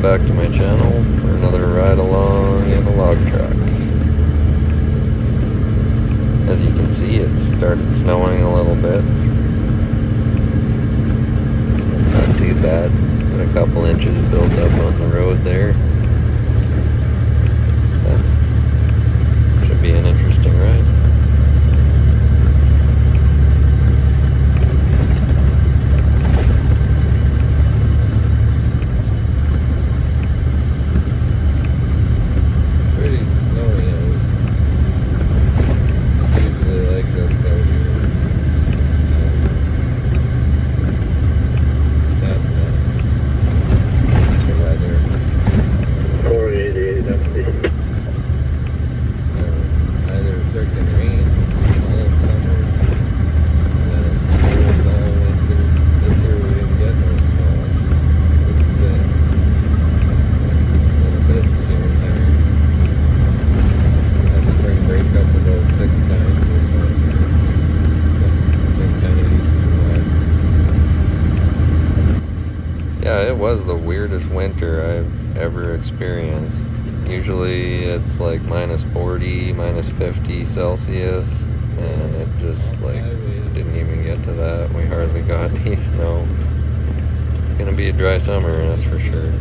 welcome back to my channel for another ride along in a log truck. As you can see, it started snowing a little bit. Not too bad. Got a couple inches built up on the road there. Should be an interesting ride. Yeah, it was the weirdest winter I've ever experienced. Usually it's like minus 40, minus 50 Celsius, and it just like didn't even get to that. We hardly got any snow. It's gonna be a dry summer, that's for sure.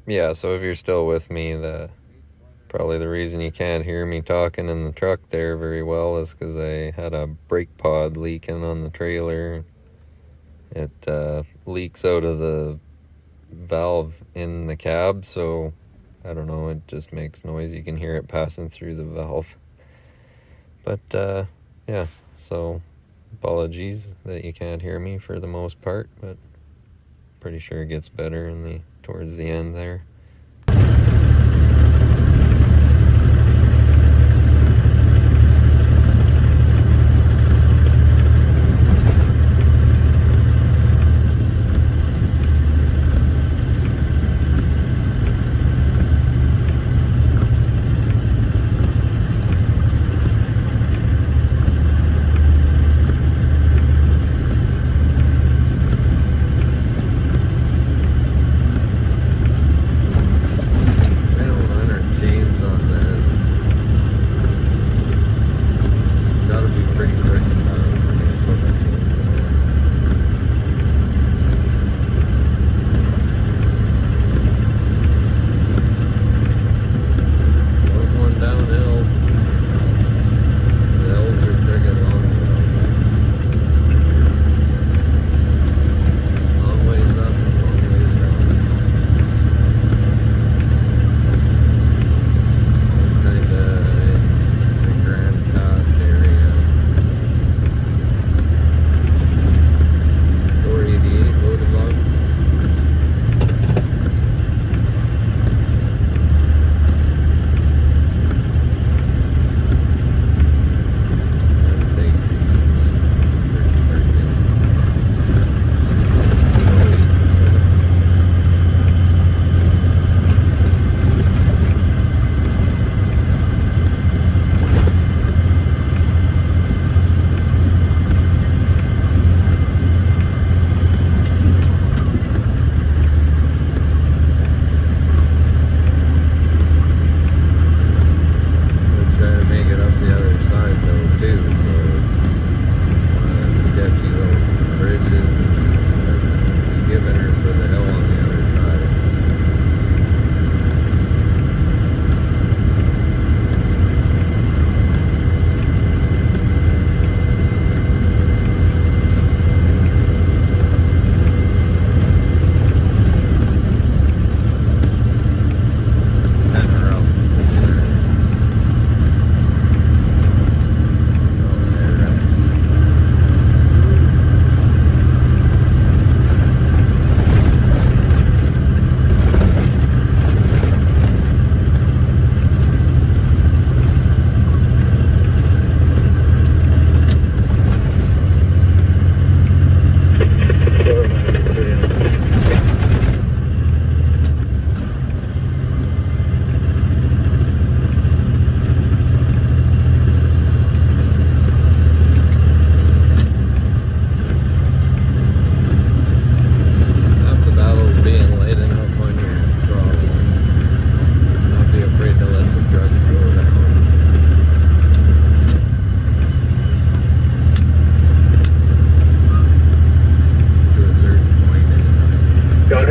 Yeah, so if you're still with me, probably the reason you can't hear me talking in the truck there very well is because I had a brake pod leaking on the trailer. It leaks out of the valve in the cab, so I don't know, it just makes noise. You can hear it passing through the valve. But yeah, so apologies that you can't hear me for the most part, but pretty sure it gets better towards the end there.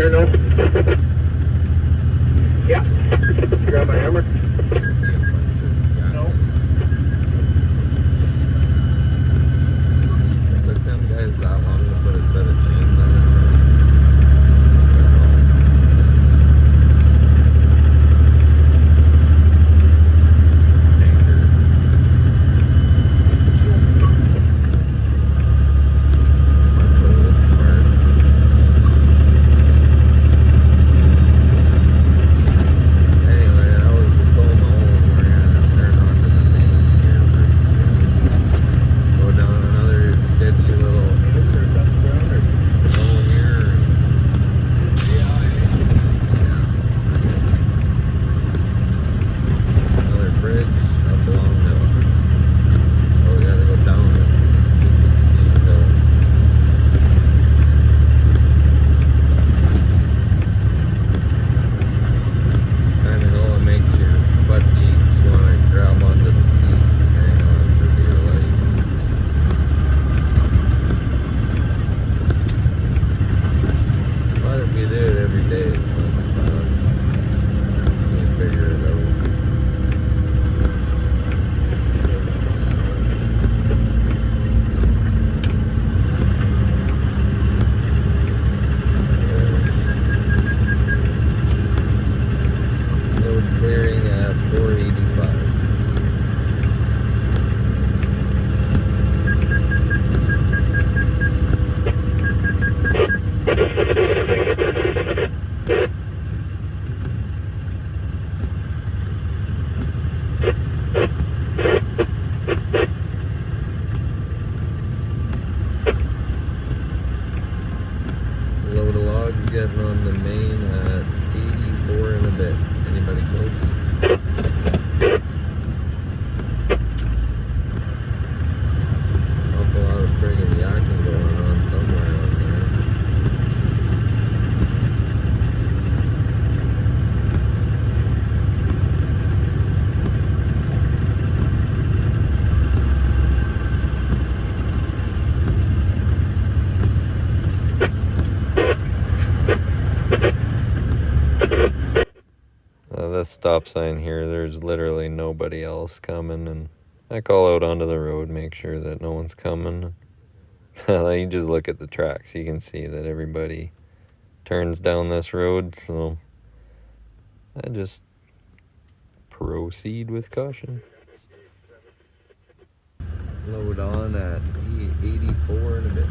better now? Yeah. You grab my hammer? No. It took them guys that long to put a set of chains on it. Load of logs getting on the main at 84 and a bit. Anybody close? Awful lot of friggin' yakking going on somewhere on there. This stop sign here, there's literally nobody else coming, and I call out onto the road, make sure that no one's coming. You just look at the tracks, you can see that everybody turns down this road, so I just proceed with caution. Load on at 84 and a bit.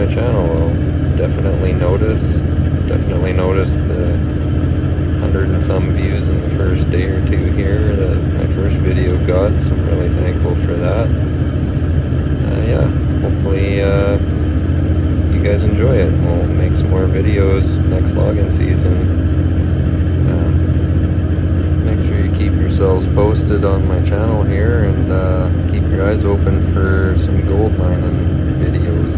my channel will definitely notice the 100 and some views in the first day or two here that my first video got, so I'm really thankful for that. Yeah, hopefully you guys enjoy it. We'll make some more videos next logging season. Make sure you keep yourselves posted on my channel here, and keep your eyes open for some gold mining videos